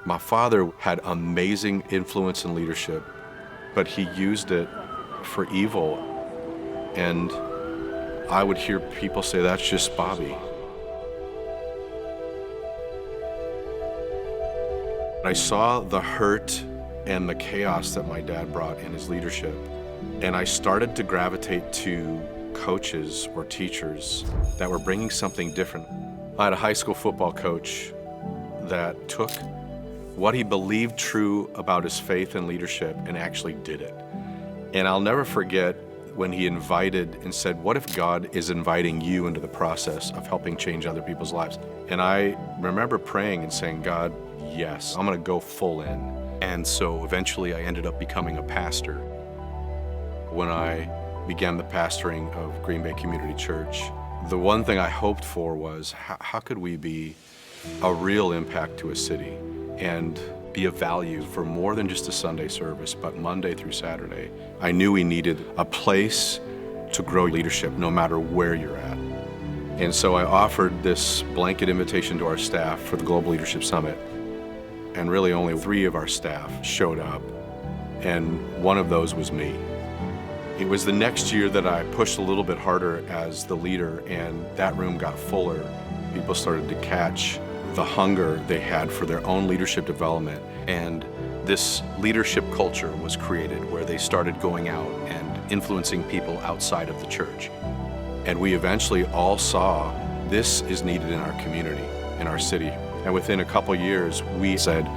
My father had amazing influence and leadership, but he used it for evil. And I would hear people say, that's just Bobby. I saw the hurt and the chaos that my dad brought in his leadership, and I started to gravitate to coaches or teachers that were bringing something different. I had a high school football coach that took what he believed true about his faith and leadership and actually did it. And I'll never forget when he invited and said, what if God is inviting you into the process of helping change other people's lives? And I remember praying and saying, God, yes, I'm gonna go full in. And so eventually I ended up becoming a pastor. When I began the pastoring of Green Bay Community Church, the one thing I hoped for was how could we be a real impact to a city and be of value for more than just a Sunday service, but Monday through Saturday. I knew we needed a place to grow leadership no matter where you're at. And so I offered this blanket invitation to our staff for the Global Leadership Summit. And really only 3 of our staff showed up, and one of those was me. It was the next year that I pushed a little bit harder as the leader, and that room got fuller. People started to catch the hunger they had for their own leadership development, and this leadership culture was created where they started going out and influencing people outside of the church. And we eventually all saw this is needed in our community, in our city. And within a couple years, we said,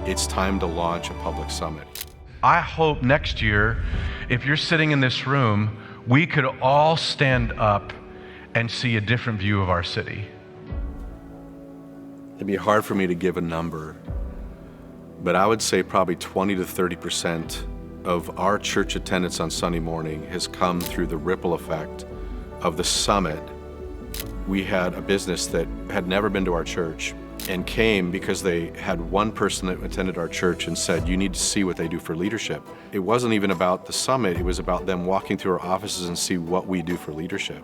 it's time to launch a public summit. I hope next year, if you're sitting in this room, we could all stand up and see a different view of our city. It'd be hard for me to give a number, but I would say probably 20 to 30% of our church attendance on Sunday morning has come through the ripple effect of the summit. We had a business that had never been to our church and came because they had one person that attended our church and said, you need to see what they do for leadership. It wasn't even about the summit, it was about them walking through our offices and see what we do for leadership.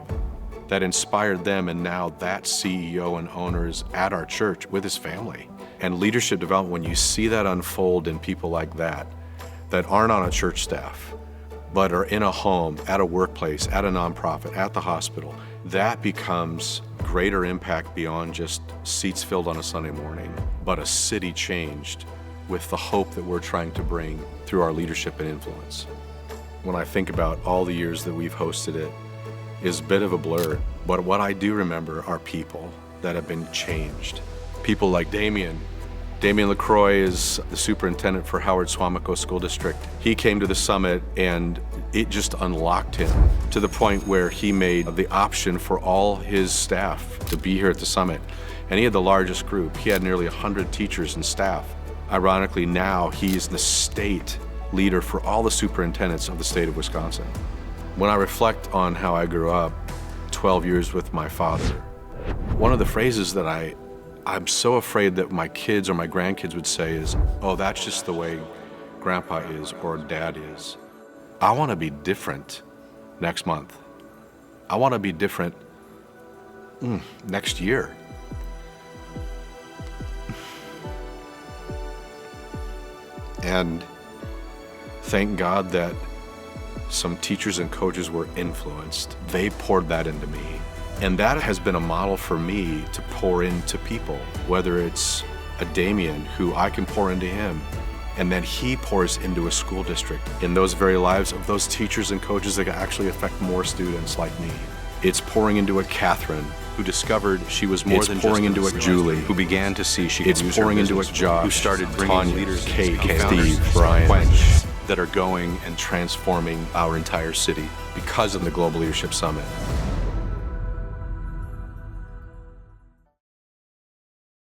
That inspired them, and now that CEO and owner is at our church with his family. And leadership development, when you see that unfold in people like that aren't on a church staff, but are in a home, at a workplace, at a nonprofit, at the hospital, that becomes greater impact beyond just seats filled on a Sunday morning, but a city changed with the hope that we're trying to bring through our leadership and influence. When I think about all the years that we've hosted it, is a bit of a blur, but what I do remember are people that have been changed. People like Damien LaCroix is the superintendent for Howard Suamico School District. He came to the summit and it just unlocked him to the point where he made the option for all his staff to be here at the summit. And he had the largest group. He had nearly 100 teachers and staff. Ironically, now he's the state leader for all the superintendents of the state of Wisconsin. When I reflect on how I grew up, 12 years with my father, one of the phrases that I'm so afraid that my kids or my grandkids would say is, oh, that's just the way grandpa is or dad is. I want to be different next month. I want to be different next year. And thank God that some teachers and coaches were influenced. They poured that into me. And that has been a model for me to pour into people, whether it's a Damien who I can pour into him, and then he pours into a school district in those very lives of those teachers and coaches that can actually affect more students like me. It's pouring into a Catherine who discovered she was more than pouring into a Julie who began to see she could use her business. It's pouring into a Josh who started bringing Tanya, leaders, Kate, Steve, Brian, that are going and transforming our entire city because of the Global Leadership Summit.